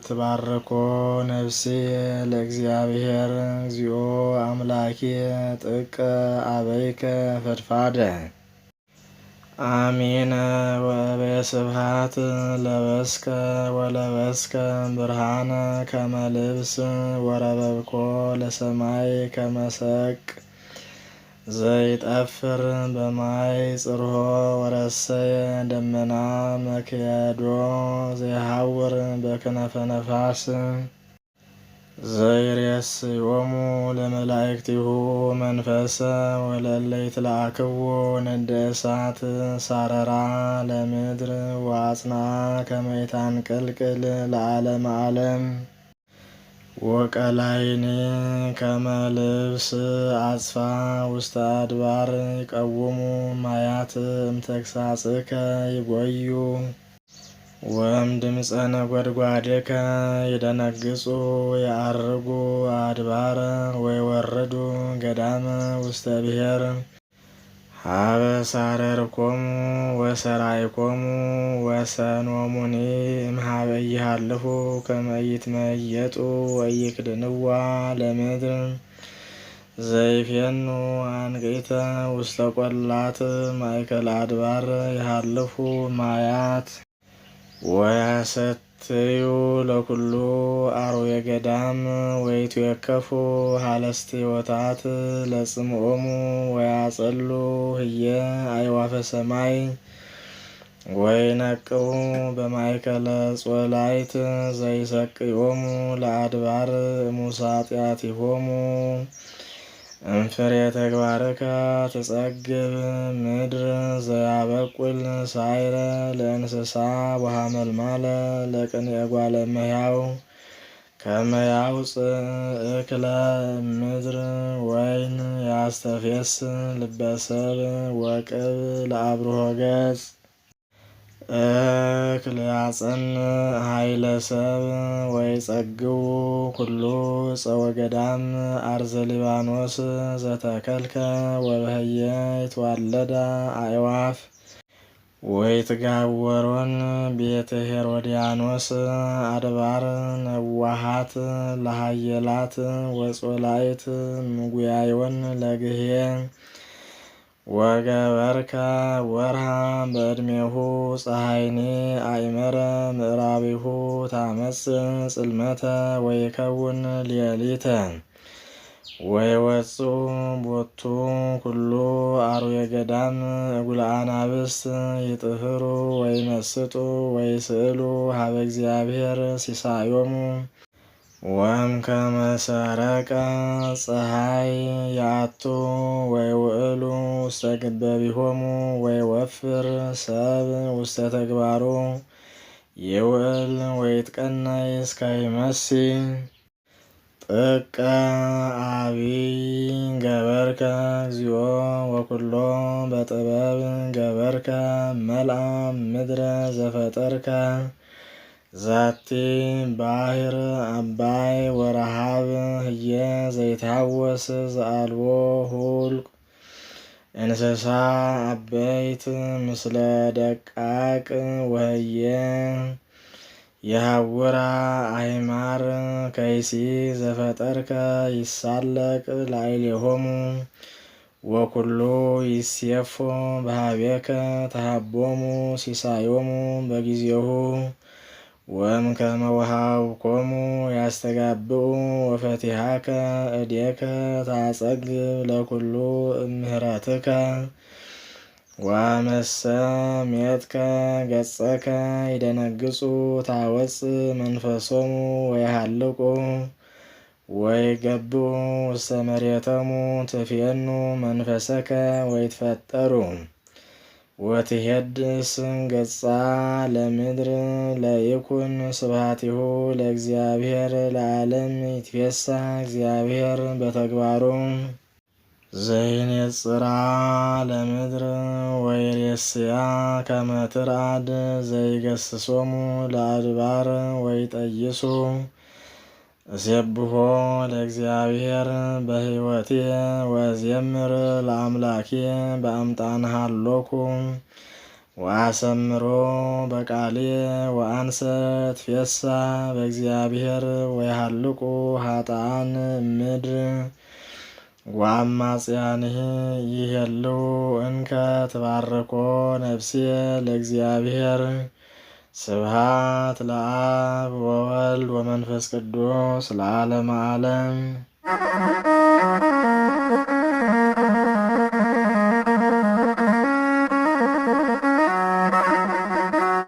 ትባርኮ ነፍሴ ለእግዚአብሔር እግዚኦ አምላኬ ጥቀ አበይከ ፈድፋደ አሜን። ወበስብሐት ለበስከ ወለበስከ ብርሃነ ከመ ልብስ ወረበብኮ ለሰማይ ከመሰቅ ዘይጠፍር በማይ ጽርሖ ወረሰየ ደመና መክየዶ ዘይሐውር በክነፈ ነፋስ ዘይሬስዮሙ ለመላእክቲሁ መንፈሰ ወለለ ይትለአክዎ ነደ እሳት ሳረራ ለምድር ወአጽና ከመ ይታንቅልቅል ለዓለመ ዓለም ወቀላይኒ ከመ ልብስ አጽፋ ውስተ አድባር ይቀውሙ ማያት እምተግሣጽከ ይጐዩ ወእምድምፀ ነጐድጓድከ ይደነግጹ ያዐርጉ አድባረ ወይወርዱ ገዳመ ውስተ ብሔር ሀበ ሳረርኮሙ ወሰራይኮሙ ወሰኖሙኒ እምኀበ ይሃልፉ ከመ ይትመየጡ ወይክድንዋ ለምድር ዘይፌኑ አንቅዕተ ውስተ ቈላት ማእከለ አድባር ይሃልፉ ማያት ወያሰትዩ ለኩሉ አርዌ ገዳም ወይትዌከፉ ሀለስትዮታት ለጽምኦሙ ወያጸሉ ህየ አዕዋፈ ሰማይ ወይነቅቡ በማእከለ ጾላይት ዘይሰቅዮሙ ለአድባር ሙሳጢአቲሆሙ እምፍሬ ተግባርከ ትጸግብ ምድር ዘያበቁል ሳይረ ለእንስሳ ወሐመልማለ ለቅንየ እጓለ እመሕያው ከመ ያውፅእ እክለ ምድር ወይን ያስተፌስ ልበ ሰብእ ወቅብ ለአብርሆ ገጽ እክል ያጸንዕ ኃይለ ሰብእ ወይጸግቡ ኩሉ ዕፀ ወገዳም አርዘ ሊባኖስ ዘተከልከ ወበህየ ይትዋለዳ አዕዋፍ ወይትጋወሮን ቤተ ሄሮድያኖስ አድባር ነዋሃት ለሃየላት ወጾላይት ምጉያዮን ለግሄ ወገበርከ ወርሃ በዕድሜሁ ፀሐይኒ አእመረ ምዕራቢሁ ታመጽእ ጽልመተ ወይከውን ሌሊተ ወይወጽኡ ቦቱ ኩሉ አርዌ ገዳም እጉለ አናብስት ይጥፍሩ ወይመስጡ ወይስእሉ ሀበ እግዚአብሔር ሲሳዮሙ ወእምከመ ሰረቀ ፀሐይ ያቱ ወይውዕሉ ውስተ ግበቢሆሙ ወይወፍር ሰብእ ውስተ ተግባሩ ይውዕል ወይትቀነይ እስከ ይመሲ ጥቀ አቢይ ገበርከ እግዚኦ ወኩሎ በጥበብ ገበርከ መልአ ምድረ ዘፈጠርከ ዛቲ ባሕር አባይ ወረሃብ ህየ ዘይታወስ ዘአልቦ ሁልቅ እንስሳ አበይት ምስለ ደቃቅ ወህየ የሐውራ አይማር ከይሲ ዘፈጠርከ ይሳለቅ ላዕሌሆሙ ወኩሉ ይሴፎ በኀቤከ ተሃቦሙ ሲሳዮሙ በጊዜሁ ወእምከመ ወሀብኮሙ ያስተጋብኡ ወፈቲሐከ እዴከ ታጸግብ ለኩሉ እምህረትከ ወአመሰ ሜትከ ገጸከ ይደነግጹ ታወፅእ መንፈሶሙ ወይሃልቁ ወይገብኡ ውስተ መሬቶሙ ትፌኑ መንፈሰከ ወይትፈጠሩ ወትሄድስ ገጻ ለምድር ለይኩን ስብሐቲሁ ለእግዚአብሔር ለዓለም ይትፌሳህ እግዚአብሔር በተግባሩ ዘይኔጽራ ለምድር ወይሬስያ ከመ ትርአድ ዘይገስሶሙ ለአድባር ወይጠይሱ እሴብሖ ለእግዚአብሔር በሕይወትየ ወዘምር ለአምላኬ በአምጣነ ሀሎኩ ወአሰምሮ በቃሌ ወአንሰ ትፌሳ በእግዚአብሔር ወይሃልቁ ኃጥአን እምድር ወአማጽያንህ ይሄልው እንከ ትባርኮ ነፍሴ ለእግዚአብሔር። ስብሐት ለአብ ወወልድ ወመንፈስ ቅዱስ ለዓለመ ዓለም።